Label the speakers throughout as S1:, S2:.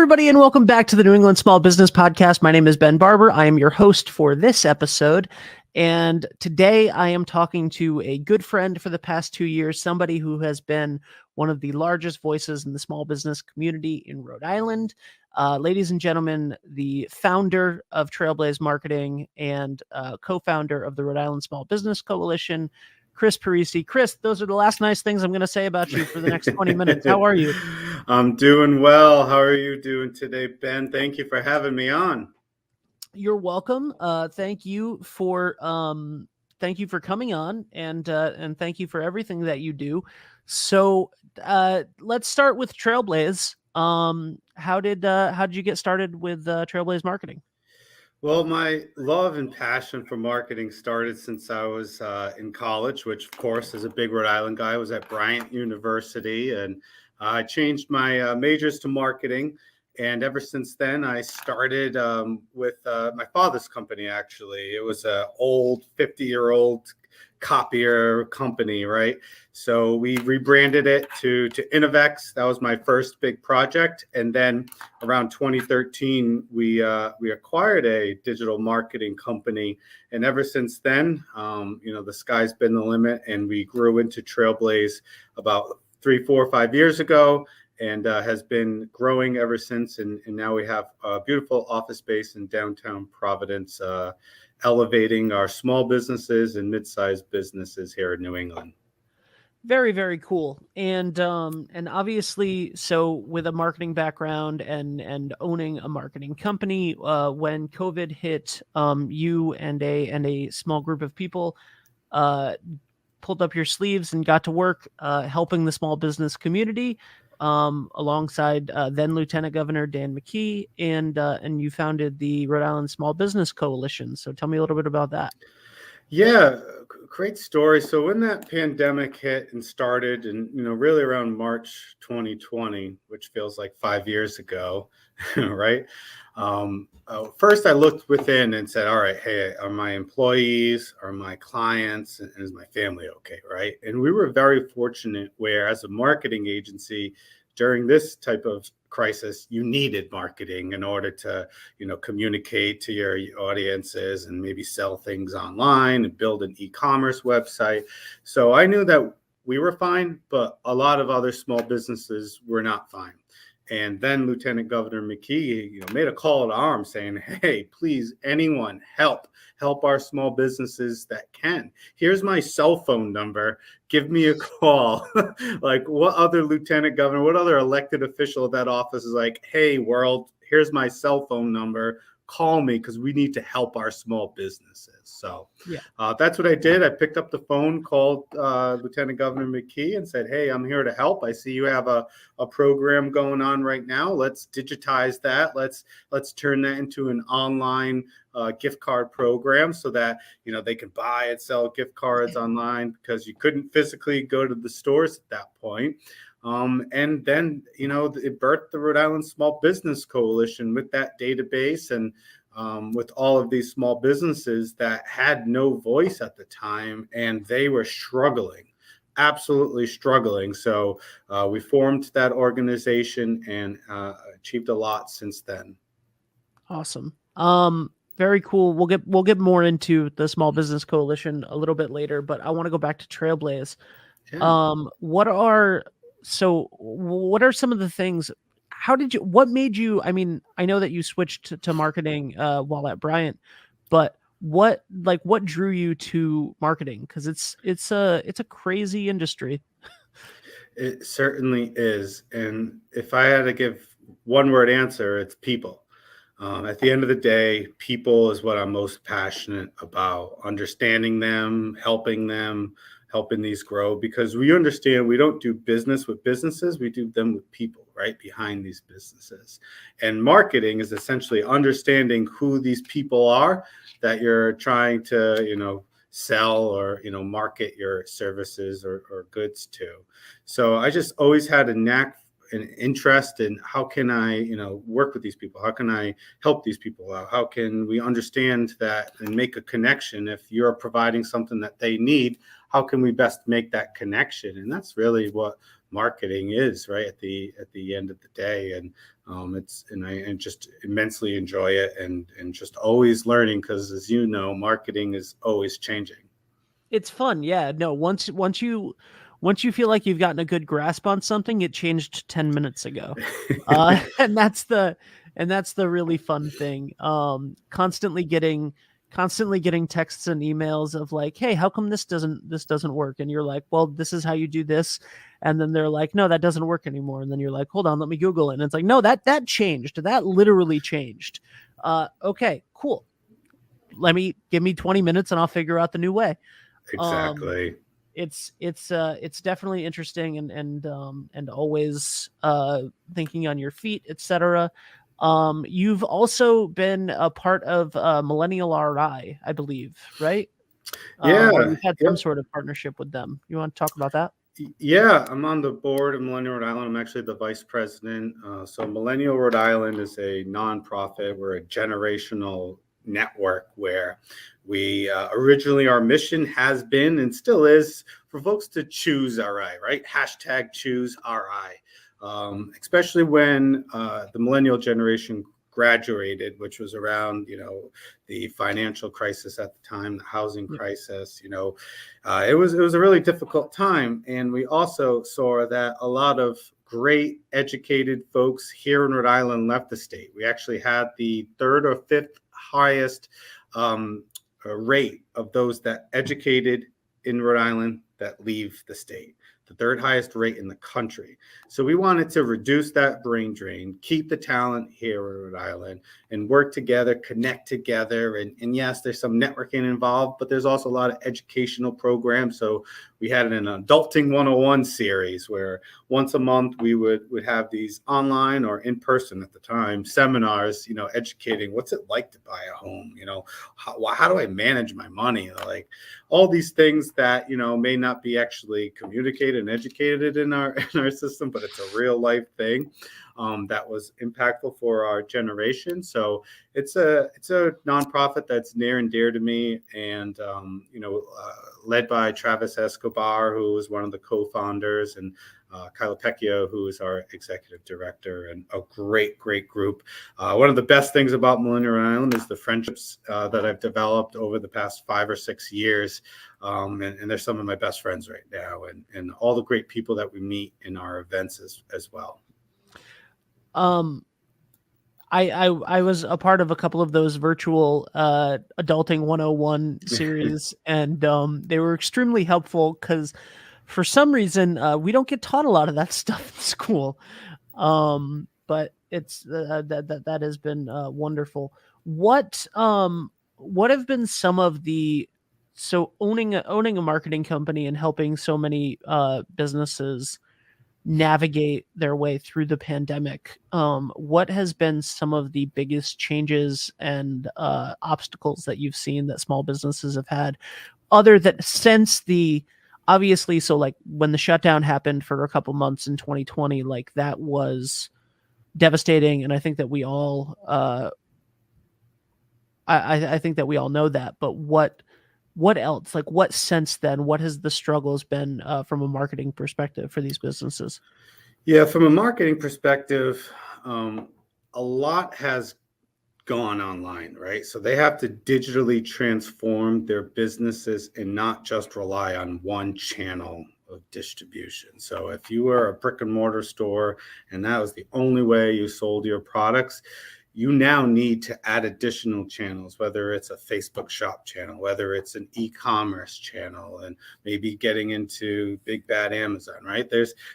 S1: everybody, and welcome back to the New England Small Business Podcast. My name is Ben Barber. I am your host for this episode. And today I am talking to a good friend for the past 2 years, somebody who has been one of the largest voices in the small business community in Rhode Island. Ladies and gentlemen, the founder of Trailblaze Marketing and co-founder of the Rhode Island Small Business Coalition, Chris Parisi. Chris, those are the last nice things I'm going to say about you for the next 20 minutes. How are you?
S2: I'm doing well. How are you doing today, Ben? Thank you for having me on.
S1: You're welcome. Thank you for coming on, and thank you for everything that you do. So let's start with Trailblaze. How did you get started with Trailblaze Marketing?
S2: Well, my love and passion for marketing started since I was in college, which, of course, as a big Rhode Island guy, I was at Bryant University, and I changed my majors to marketing. And ever since then, I started with my father's company, actually. It was an old 50-year-old copier company, right? So we rebranded it to Innovex. That was my first big project. And then around 2013, we acquired a digital marketing company. And ever since then, the sky's been the limit. And we grew into Trailblaze about 3, 4, 5 years ago, and has been growing ever since. And now we have a beautiful office space in downtown Providence, elevating our small businesses and mid-sized businesses here in New England.
S1: Very, very cool. And obviously, so with a marketing background and owning a marketing company, when COVID hit, you and a small group of people pulled up your sleeves and got to work helping the small business community, alongside then Lieutenant Governor Dan McKee, and you founded the Rhode Island Small Business Coalition. So tell me a little bit about that.
S2: Yeah, great story. So when that pandemic hit and started, and really around March 2020, which feels like 5 years ago, right? First, I looked within and said, all right, hey, are my employees, are my clients, and is my family okay, right? And we were very fortunate where, as a marketing agency, during this type of crisis, you needed marketing in order to, communicate to your audiences and maybe sell things online and build an e-commerce website. So I knew that we were fine, but a lot of other small businesses were not fine. And then Lieutenant Governor McKee, made a call to arms saying, hey, please, anyone, help our small businesses that can. Here's my cell phone number. Give me a call. Like, what other lieutenant governor, what other elected official at that office is like, hey, world, here's my cell phone number. Call me, because we need to help our small businesses. So that's what I did. I picked up the phone, called Lieutenant Governor McKee and said, hey, I'm here to help. I see you have a program going on right now. Let's digitize that. Let's turn that into an online gift card program so that, they can buy and sell gift cards online, because you couldn't physically go to the stores at that point. And then, it birthed the Rhode Island Small Business Coalition with that database, and with all of these small businesses that had no voice at the time, and they were struggling, absolutely struggling. So we formed that organization and achieved a lot since then.
S1: Awesome. Very cool. We'll get more into the Small Business Coalition a little bit later, but I want to go back to Trailblaze. Yeah. What are some of the things? What made you, I know that you switched to marketing while at Bryant, but what drew you to marketing? Because it's a crazy industry.
S2: It certainly is. And if I had to give one word answer, it's people. At the end of the day, people is what I'm most passionate about, understanding them, helping these grow, because we understand we don't do business with businesses, we do them with people right behind these businesses. And marketing is essentially understanding who these people are that you're trying to, sell or, market your services or goods to. So I just always had a knack, an interest in how can I, work with these people? How can I help these people out? How can we understand that and make a connection? If you're providing something that they need, how can we best make that connection? And that's really what marketing is, right? At the end of the day. And I just immensely enjoy it, and just always learning, because as you know, marketing is always changing.
S1: It's fun. Yeah. No, once you feel like you've gotten a good grasp on something, it changed 10 minutes ago. And that's the really fun thing. Constantly getting texts and emails of like, hey, how come this doesn't work? And you're like, well, this is how you do this. And then they're like, no, that doesn't work anymore. And then you're like, hold on, let me Google it. And it's like, no, that changed. That literally changed. Okay, cool. Give me 20 minutes and I'll figure out the new way.
S2: Exactly.
S1: It's definitely interesting, and always thinking on your feet, etc. You've also been a part of Millennial RI, I believe, right?
S2: Yeah.
S1: Or you've had some sort of partnership with them. You want to talk about that?
S2: Yeah, I'm on the board of Millennial Rhode Island. I'm actually the vice president. So Millennial Rhode Island is a nonprofit. We're a generational network where we originally, our mission has been and still is for folks to choose RI, right? Hashtag choose RI. Especially when the millennial generation graduated, which was around, the financial crisis at the time, the housing crisis, it was a really difficult time. And we also saw that a lot of great educated folks here in Rhode Island left the state. We actually had the third or fifth highest rate of those that educated in Rhode Island that leave the state, the third highest rate in the country. So we wanted to reduce that brain drain, keep the talent here in Rhode Island, and work together, connect together. And yes, there's some networking involved, but there's also a lot of educational programs. So we had an Adulting 101 series where once a month we would have these online or in person at the time seminars, educating what's it like to buy a home, how do I manage my money, like all these things that may not be actually communicated and educated in our system, but it's a real life thing that was impactful for our generation. So it's a nonprofit that's near and dear to me, and led by Travis Escobar, who was one of the co-founders, and Kyle Pecchio, who is our executive director, and a great group. One of the best things about Millennial Island is the friendships that I've developed over the past 5 or 6 years. And they're some of my best friends right now, and all the great people that we meet in our events as well.
S1: I was a part of a couple of those virtual Adulting 101 series, and they were extremely helpful because for some reason we don't get taught a lot of that stuff in school. But it's that has been wonderful. What have been some of the owning a marketing company and helping so many businesses navigate their way through the pandemic? What has been some of the biggest changes and obstacles that you've seen that small businesses have had, other than since the obviously, so like when the shutdown happened for a couple months in 2020, like that was devastating, and I think that we all I think that we all know that. But what else? Like what since then? What has the struggles been from a marketing perspective for these businesses?
S2: Yeah, from a marketing perspective, a lot has gone online, right? So they have to digitally transform their businesses and not just rely on one channel of distribution. So if you were a brick and mortar store and that was the only way you sold your products, you now need to add additional channels, whether it's a Facebook shop channel, whether it's an e-commerce channel, and maybe getting into big bad Amazon, right?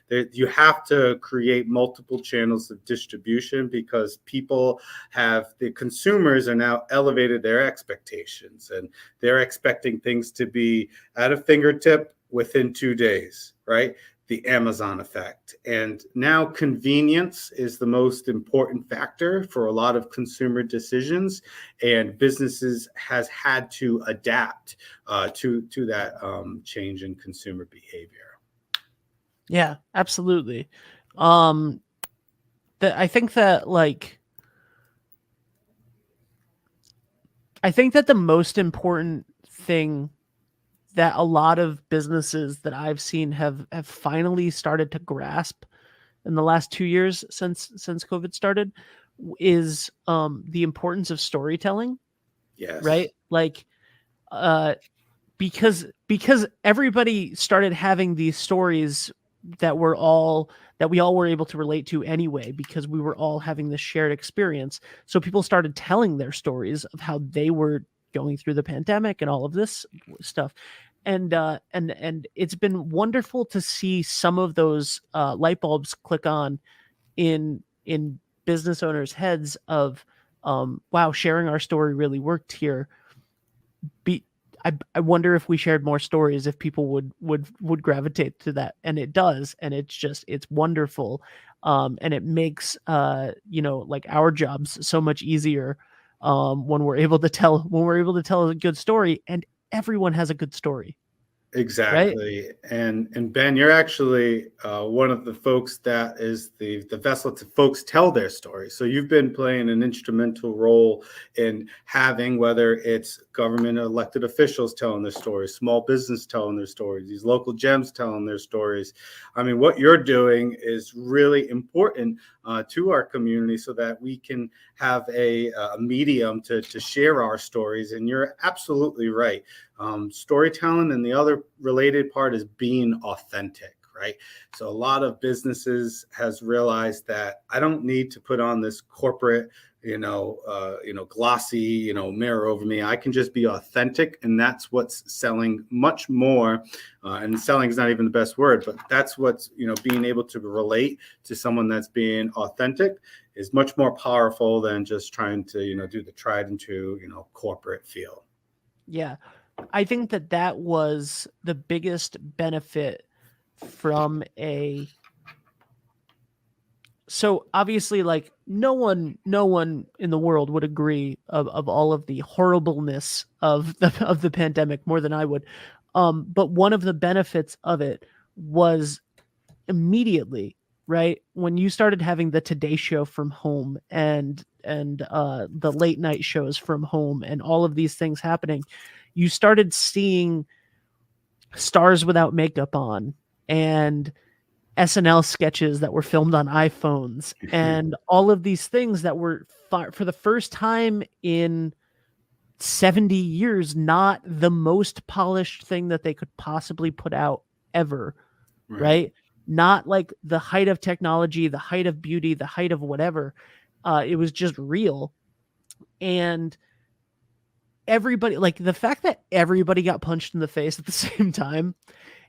S2: You have to create multiple channels of distribution because the consumers are now elevated their expectations, and they're expecting things to be at a fingertip within 2 days, right? The Amazon effect. And now convenience is the most important factor for a lot of consumer decisions, and businesses has had to adapt to that change in consumer behavior.
S1: Yeah, absolutely. I think that the most important thing that a lot of businesses that I've seen have finally started to grasp in the last 2 years since COVID started is the importance of storytelling,
S2: Yes.
S1: right? Like because everybody started having these stories that we all were able to relate to anyway, because we were all having this shared experience. So people started telling their stories of how they were going through the pandemic and all of this stuff. And it's been wonderful to see some of those light bulbs click on in business owners' heads of wow, sharing our story really worked here. I wonder if we shared more stories, if people would gravitate to that, and it does, and it's wonderful, and it makes like our jobs so much easier when we're able to tell a good story, and everyone has a good story, right?
S2: Exactly. And Ben, you're actually one of the folks that is the vessel to folks tell their story. So you've been playing an instrumental role in having, whether it's government elected officials telling their stories, small business telling their stories, these local gems telling their stories. I mean, what you're doing is really important to our community, so that we can have a medium to share our stories. And you're absolutely right. Storytelling, and the other related part is being authentic, right? So a lot of businesses has realized that I don't need to put on this corporate, glossy, mirror over me. I can just be authentic, and that's what's selling much more. And selling is not even the best word, but that's what's, being able to relate to someone that's being authentic is much more powerful than just trying to, do the tried and true, corporate feel.
S1: Yeah. I think that was the biggest benefit from so obviously, like, no one in the world would agree of all of the horribleness of the pandemic more than I would. But one of the benefits of it was immediately, right, when you started having the Today Show from home, and the late night shows from home, and all of these things happening, you started seeing stars without makeup on, and SNL sketches that were filmed on iPhones, and all of these things that were for the first time in 70 years not the most polished thing that they could possibly put out ever, right? Not like the height of technology, the height of beauty, the height of whatever. It was just real. And everybody, like, the fact that everybody got punched in the face at the same time,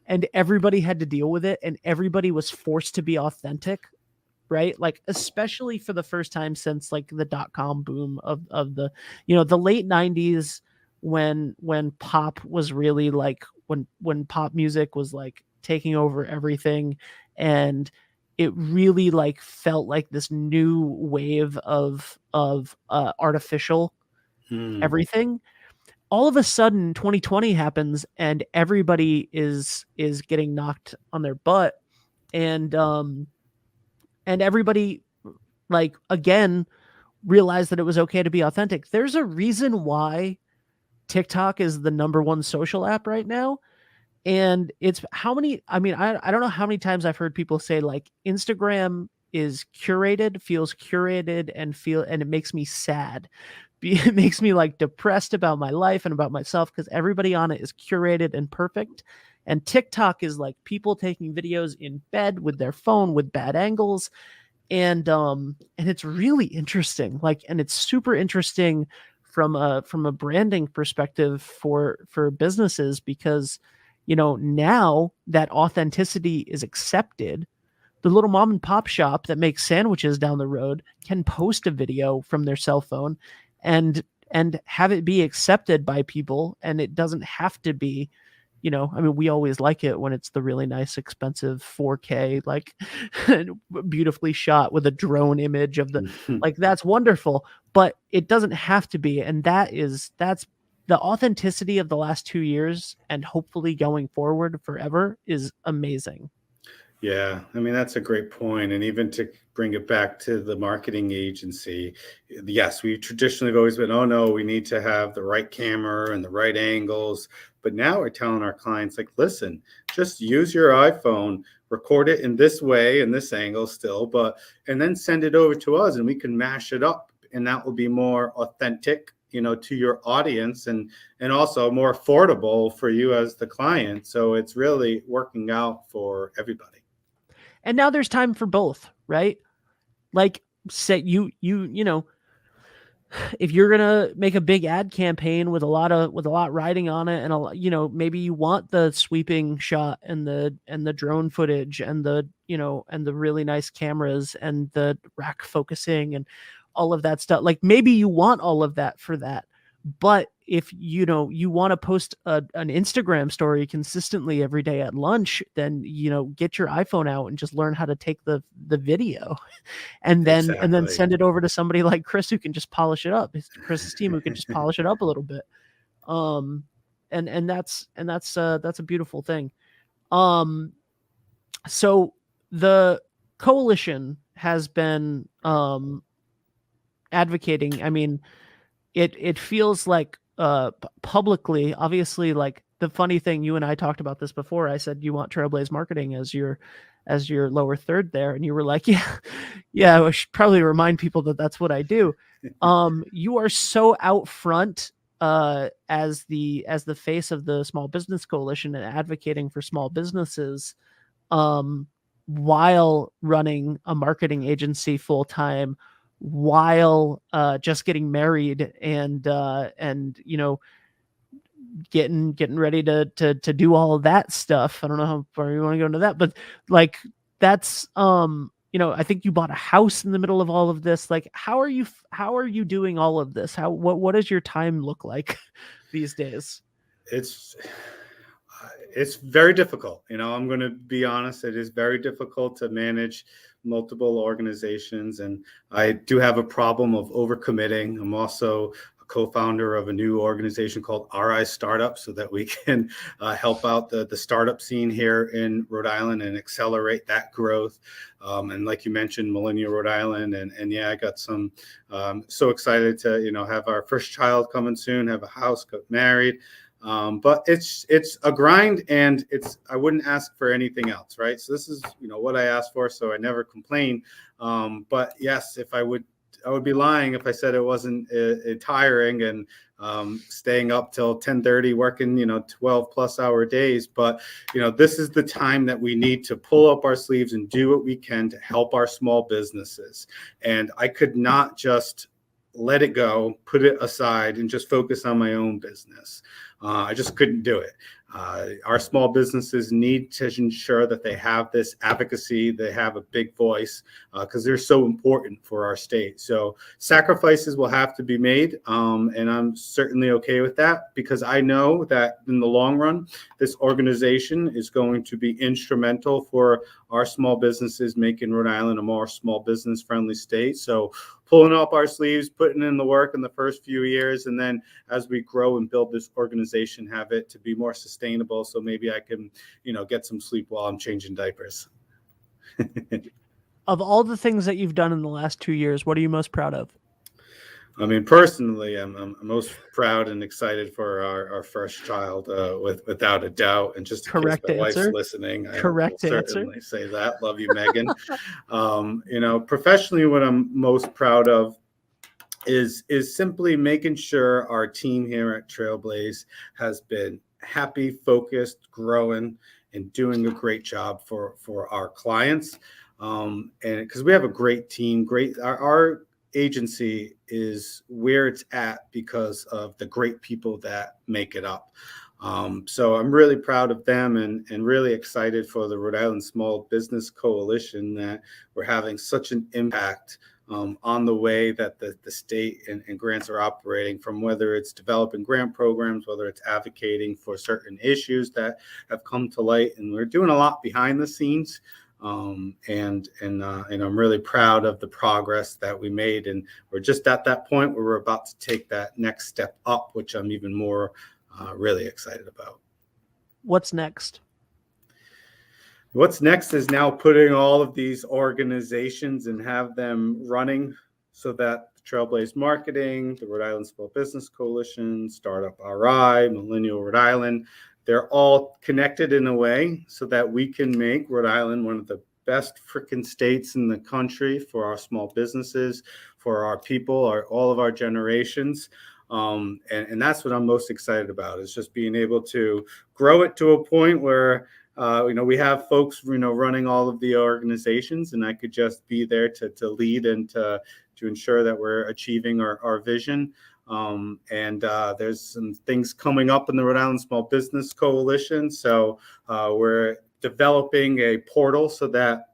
S1: and everybody had to deal with it, and everybody was forced to be authentic, right? Like, especially for the first time since, like, the dot-com boom of the, the late 90s, when pop was really, like, when pop music was, like, taking over everything, and it really, like, felt like this new wave of artificial everything. All of a sudden 2020 happens, and everybody is getting knocked on their butt, and everybody, like, again, realized that it was okay to be authentic. There's a reason why TikTok is the number one social app right now. And it's how many, I mean, I don't know how many times I've heard people say, like, Instagram is curated, feels curated, and it makes me sad. It makes me, like, depressed about my life and about myself, because everybody on it is curated and perfect. And TikTok is like people taking videos in bed with their phone with bad angles. And it's really interesting. Like, and it's super interesting from a branding perspective for businesses, because, now that authenticity is accepted, the little mom and pop shop that makes sandwiches down the road can post a video from their cell phone and have it be accepted by people. And it doesn't have to be, I mean, we always like it when it's the really nice, expensive 4K, like, beautifully shot with a drone image of the, like, that's wonderful, but it doesn't have to be. And that's the authenticity of the last 2 years, and hopefully going forward forever, is amazing.
S2: Yeah, I mean, that's a great point. And even to bring it back to the marketing agency, yes, we traditionally have always been, oh no, we need to have the right camera and the right angles. But now we're telling our clients, like, listen, just use your iPhone, record it in this way, in this angle still, and then send it over to us and we can mash it up. And that will be more authentic, to your audience, and also more affordable for you as the client. So it's really working out for everybody.
S1: And now there's time for both, right? Like, say you know, if you're gonna make a big ad campaign with a lot riding on it, and maybe you want the sweeping shot and the drone footage and the really nice cameras and the rack focusing and all of that stuff. Like, maybe you want all of that for that. But if you want to post an Instagram story consistently every day at lunch, then get your iPhone out and just learn how to take the video, and then
S2: Exactly.
S1: send it over to somebody like Chris who can just polish it up. It's Chris's team who can just polish it up a little bit. And that's a beautiful thing. So the coalition has been advocating. I mean, it feels like publicly, obviously, like the funny thing, you and I talked about this before. I said you want Trailblaze Marketing as your lower third there, and you were like, yeah, I should probably remind people that that's what I do. You are so out front as the face of the Small Business Coalition and advocating for small businesses, while running a marketing agency full time, while just getting married and getting ready to do all of that stuff. I don't know how far you want to go into that, but like that's I think you bought a house in the middle of all of this. Like, how are you doing all of this? What does your time look like these days?
S2: It's very difficult. I'm going to be honest. It is very difficult to manage multiple organizations, and I do have a problem of overcommitting. I'm also a co-founder of a new organization called RI Startup, so that we can help out the startup scene here in Rhode Island and accelerate that growth. And like you mentioned, Millennial Rhode Island, and yeah, I got some. So excited to have our first child coming soon, have a house, got married. But it's a grind, and I wouldn't ask for anything else, right? So this is what I asked for, so I never complain. But yes, if I would be lying if I said it wasn't tiring and staying up till 10:30 working 12 plus hour days. But this is the time that we need to pull up our sleeves and do what we can to help our small businesses. And I could not just let it go, put it aside, and just focus on my own business. I just couldn't do it. Our small businesses need to ensure that they have this advocacy, they have a big voice, because they're so important for our state. So sacrifices will have to be made, and I'm certainly okay with that, because I know that in the long run, this organization is going to be instrumental for our small businesses, making Rhode Island a more small business friendly state. So pulling up our sleeves, putting in the work in the first few years, and then as we grow and build this organization, have it to be more sustainable. So maybe I can, get some sleep while I'm changing diapers.
S1: Of all the things that you've done in the last 2 years, what are you most proud of?
S2: I mean, personally, I'm most proud and excited for our first child, without a doubt. And just in
S1: Correct
S2: case my wife's
S1: answer.
S2: listening, I
S1: Correct
S2: will
S1: answer.
S2: certainly say that. Love you, Megan. Professionally, what I'm most proud of is simply making sure our team here at Trailblaze has been happy, focused, growing, and doing a great job for our clients. And because we have a great team, our agency is where it's at because of the great people that make it up. So I'm really proud of them, and really excited for the Rhode Island Small Business Coalition, that we're having such an impact on the way that the state and grants are operating, from whether it's developing grant programs, whether it's advocating for certain issues that have come to light. And we're doing a lot behind the scenes. And I'm really proud of the progress that we made. And we're just at that point where we're about to take that next step up, which I'm even more really excited about.
S1: What's next?
S2: What's next is now putting all of these organizations and have them running so that Trailblaze Marketing, the Rhode Island Small Business Coalition, Startup RI, Millennial Rhode Island, they're all connected in a way so that we can make Rhode Island one of the best freaking states in the country for our small businesses, for our people, all of our generations. And that's what I'm most excited about, is just being able to grow it to a point where we have folks, running all of the organizations, and I could just be there to lead and to ensure that we're achieving our vision. And there's some things coming up in the Rhode Island Small Business Coalition. So we're developing a portal so that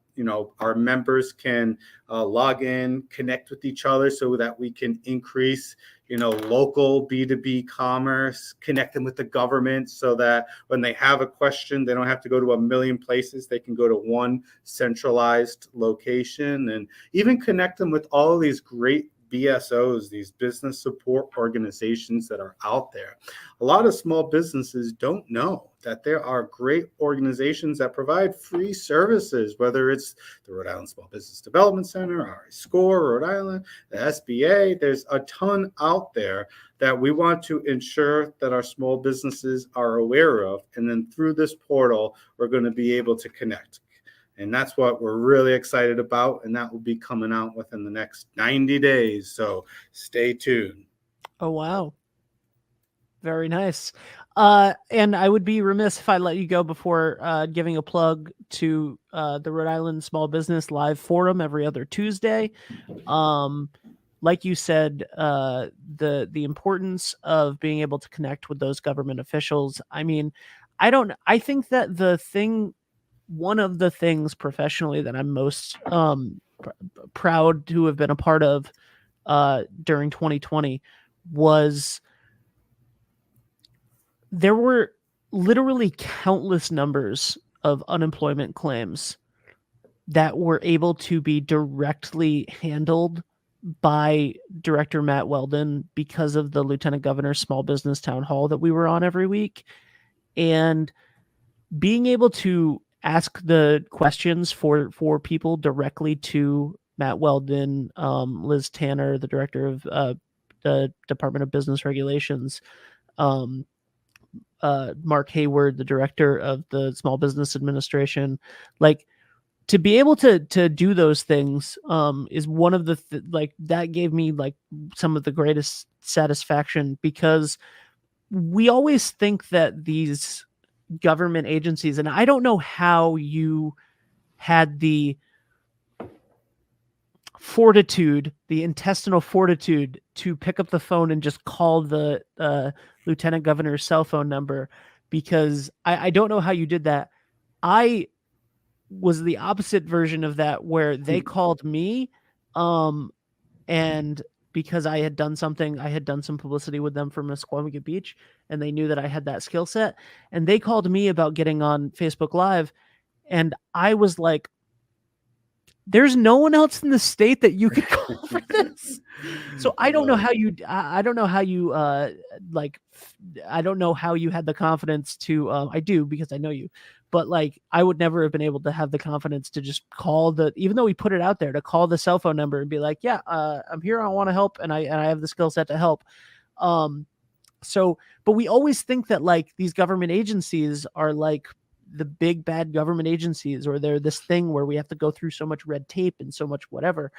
S2: our members can log in, connect with each other so that we can increase local B2B commerce, connect them with the government so that when they have a question, they don't have to go to a million places. They can go to one centralized location, and even connect them with all of these great BSOs, these business support organizations that are out there. A lot of small businesses don't know that there are great organizations that provide free services, whether it's the Rhode Island Small Business Development Center, RI SCORE, Rhode Island, the SBA. There's a ton out there that we want to ensure that our small businesses are aware of. And then through this portal, we're going to be able to connect. And that's what we're really excited about. And that will be coming out within the next 90 days. So stay tuned.
S1: Oh, wow. Very nice. And I would be remiss if I let you go before giving a plug to the Rhode Island Small Business Live Forum every other Tuesday. Like you said, the importance of being able to connect with those government officials. I mean, I think that one of the things professionally that I'm most proud to have been a part of during 2020 was there were literally countless numbers of unemployment claims that were able to be directly handled by Director Matt Weldon because of the Lieutenant Governor's Small Business Town Hall that we were on every week. And being able to ask the questions for people directly to Matt Weldon, Liz Tanner, the director of the Department of Business Regulations, Mark Hayward, the director of the Small Business Administration, like to be able to do those things is one of the that gave me like some of the greatest satisfaction, because we always think that these government agencies, and I don't know how you had the intestinal fortitude to pick up the phone and just call the Lieutenant Governor's cell phone number, because I don't know how you did that. I was the opposite version of that, where they called me, and because I had done some publicity with them for Musqueamicut Beach, and they knew that I had that skill set, and they called me about getting on Facebook Live, and I was like, there's no one else in the state that you could call for this. So I don't know how you I don't know how you had the confidence to I do, because I know you, but like I would never have been able to have the confidence to just call even though we put it out there, to call the cell phone number and be like, yeah, I'm here, I want to help, and I have the skill set to help. But we always think that like these government agencies are like the big bad government agencies, or they're this thing where we have to go through so much red tape and so much whatever.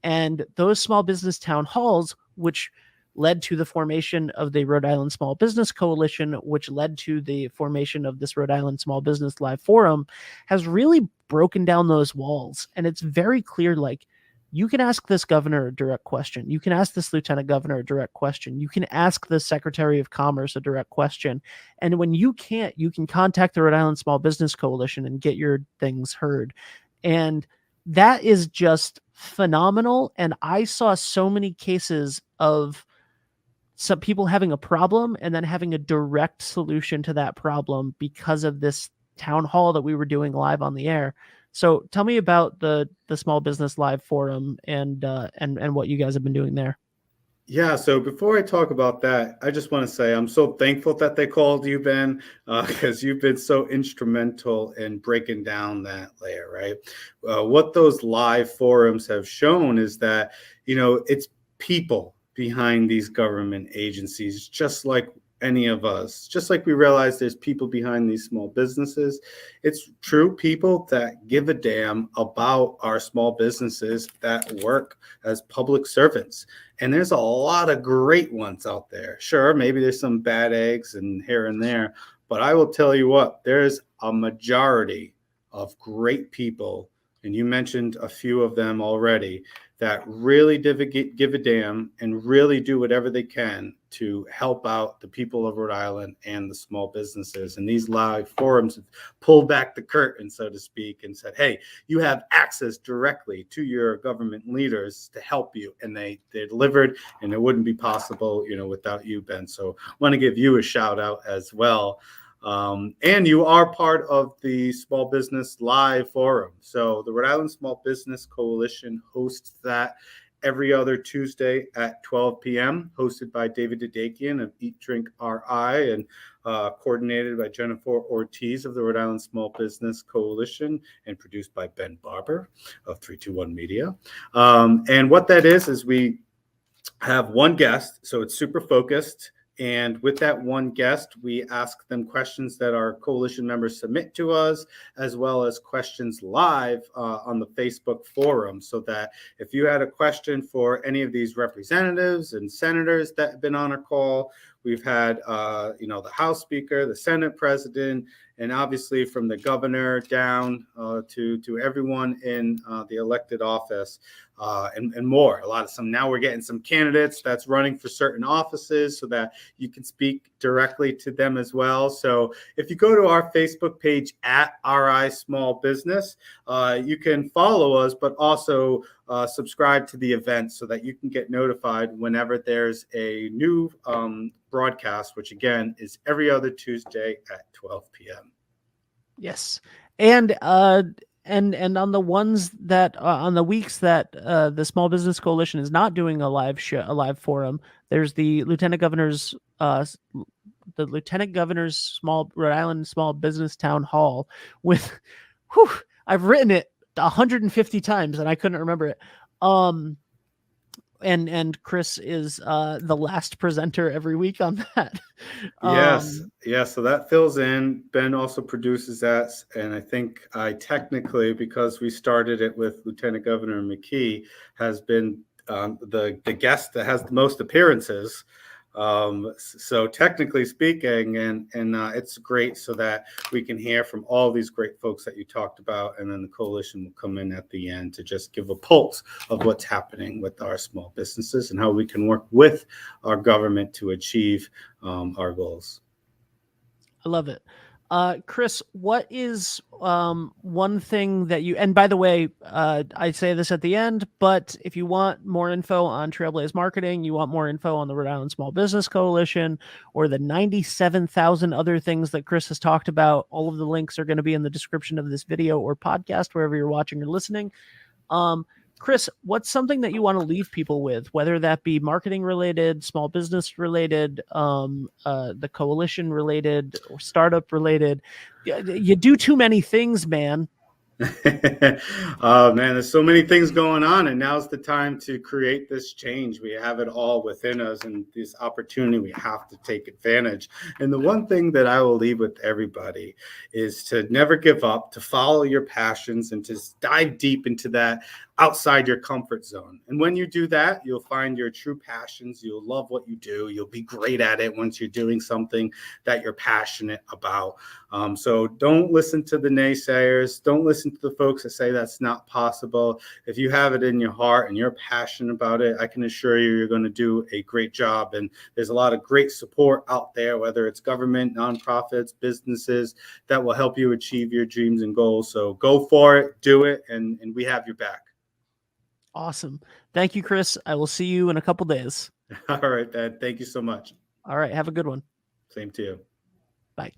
S1: And those small business town halls, which led to the formation of the Rhode Island Small Business Coalition, which led to the formation of this Rhode Island Small Business Live Forum, has really broken down those walls. And it's very clear, like, you can ask this governor a direct question. You can ask this lieutenant governor a direct question. You can ask the Secretary of Commerce a direct question. And when you can't, you can contact the Rhode Island Small Business Coalition and get your things heard. And that is just phenomenal. And I saw so many cases of some people having a problem and then having a direct solution to that problem because of this town hall that we were doing live on the air. So tell me about the Small Business Live Forum and what you guys have been doing there.
S2: Yeah, so before I talk about that, I just want to say I'm so thankful that they called you, Ben, because you've been so instrumental in breaking down that layer, right? What those live forums have shown is that, it's people behind these government agencies, just like any of us, just like we realize there's people behind these small businesses. It's true people that give a damn about our small businesses that work as public servants. And there's a lot of great ones out there. Sure, maybe there's some bad eggs and here and there, but I will tell you what, there's a majority of great people, and you mentioned a few of them already, that really give a damn and really do whatever they can to help out the people of Rhode Island and the small businesses. And these live forums have pulled back the curtain, so to speak, and said, hey, you have access directly to your government leaders to help you. And they delivered, and it wouldn't be possible, without you, Ben. So I want to give you a shout out as well. And you are part of the Small Business Live Forum. So the Rhode Island Small Business Coalition hosts that every other Tuesday at 12 p.m., hosted by David Dadakian of Eat Drink RI and coordinated by Jennifer Ortiz of the Rhode Island Small Business Coalition and produced by Ben Barber of 321 Media. And what that is we have one guest, so it's super focused. And with that one guest, we ask them questions that our coalition members submit to us, as well as questions live on the Facebook forum, so that if you had a question for any of these representatives and senators that have been on our call, we've had, the House Speaker, the Senate President, and obviously from the governor down to everyone in the elected office. And more. Now we're getting some candidates that's running for certain offices so that you can speak directly to them as well. So if you go to our Facebook page at RI Small Business, you can follow us, but also subscribe to the event so that you can get notified whenever there's a new broadcast, which again is every other Tuesday at 12 p.m.
S1: Yes. And on the ones that on the weeks that the Small Business Coalition is not doing a live forum, there's the Lieutenant Governor's Rhode Island Small Business Town Hall with, I've written it 150 times and I couldn't remember it. And Chris is the last presenter every week on that.
S2: Yes. So that fills in. Ben also produces that. And I think I technically, because we started it with Lieutenant Governor McKee, has been the guest that has the most appearances. So technically speaking, and it's great so that we can hear from all these great folks that you talked about, and then the coalition will come in at the end to just give a pulse of what's happening with our small businesses and how we can work with our government to achieve our goals.
S1: I love it. Chris, what is one thing that you, and by the way, I say this at the end, but if you want more info on Trailblaze Marketing, you want more info on the Rhode Island Small Business Coalition, or the 97,000 other things that Chris has talked about, all of the links are going to be in the description of this video or podcast, wherever you're watching or listening. Chris, what's something that you want to leave people with, whether that be marketing related, small business related, the coalition related, or startup related? You do too many things, man.
S2: Oh man, there's so many things going on, and now's the time to create this change. We have it all within us, and this opportunity, we have to take advantage. And the one thing that I will leave with everybody is to never give up, to follow your passions, and to dive deep into that outside your comfort zone. And when you do that, you'll find your true passions. You'll love what you do. You'll be great at it once you're doing something that you're passionate about. So don't listen to the naysayers. Don't listen to the folks that say that's not possible. If you have it in your heart and you're passionate about it, I can assure you you're going to do a great job. And there's a lot of great support out there, whether it's government, nonprofits, businesses, that will help you achieve your dreams and goals. So go for it, do it, and we have your back.
S1: Awesome. Thank you, Chris. I will see you in a couple days.
S2: All right, Dad. Thank you so much.
S1: All right. Have a good one.
S2: Same to you.
S1: Bye.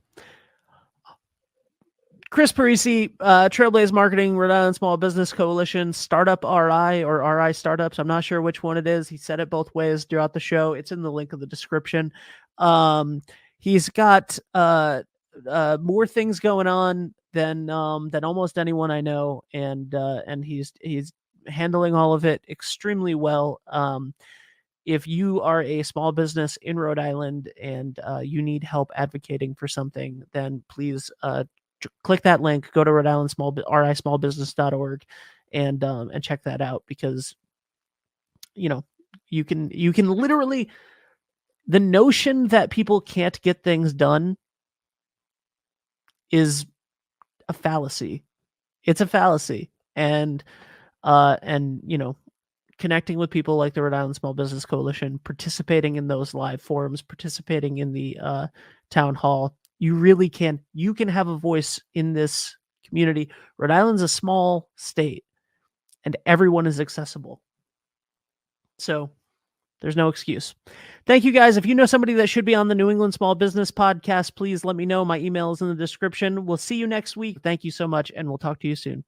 S1: Chris Parisi, Trailblaze Marketing, Rhode Island Small Business Coalition, Startup RI or RI Startups. I'm not sure which one it is. He said it both ways throughout the show. It's in the link of the description. He's got more things going on than almost anyone I know, and he's handling all of it extremely well. If you are a small business in Rhode Island and you need help advocating for something, then please click that link, go to Rhode Island rismallbusiness.org and check that out, because you can literally, the notion that people can't get things done is a fallacy. It's a fallacy. And connecting with people like the Rhode Island Small Business Coalition, participating in those live forums, participating in the town hall, you really can. You can have a voice in this community. Rhode Island's a small state, and everyone is accessible. So there's no excuse. Thank you, guys. If you know somebody that should be on the New England Small Business Podcast, please let me know. My email is in the description. We'll see you next week. Thank you so much, and we'll talk to you soon.